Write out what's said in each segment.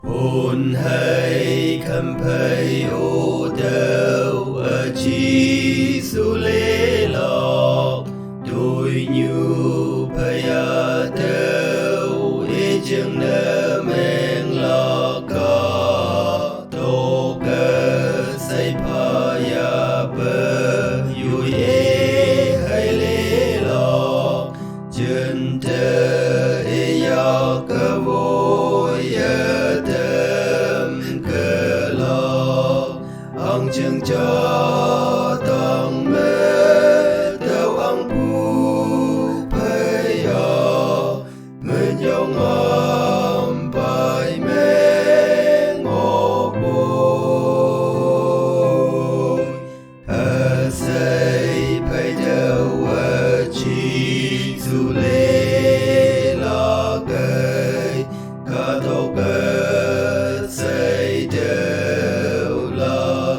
hồn hay khâm phây ô đâu ở chi su lê lọ đôi nhu phây à đâu e chừng nơ men lọ có tô cơ say pa ya bơ yu e hay lê lọ chân tơ e ya cơ vô ya ang chừng cho tông mê theo ang pu phê yo mình yong am bài mê ngô bôi a say phê theo a chi su lê la cây ca tô cây say theo la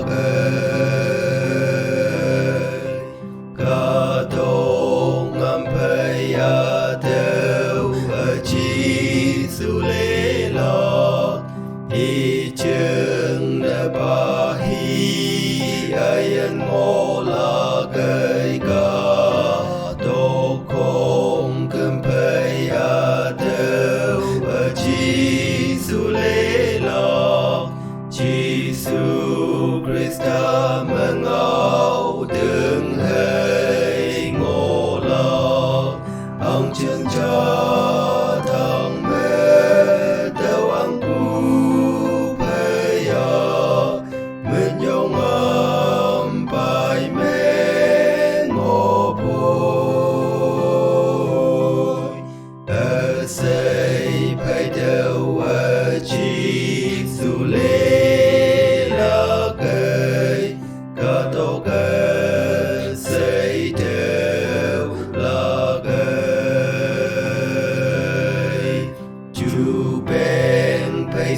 ca tô ngâm phây a theo a chi su lê la y chừng na ba hi ayan ngô la cây ca tô không cơm phây a theo a chi su lê la chi su Christa mengau từng hay ngô lo ông chân cho thằng mê theo ăn cu phê yo mình yong am bài mê ngô bôi a say phê theo a chi su lê la cây ca tô cây say theo la cây chu ben phê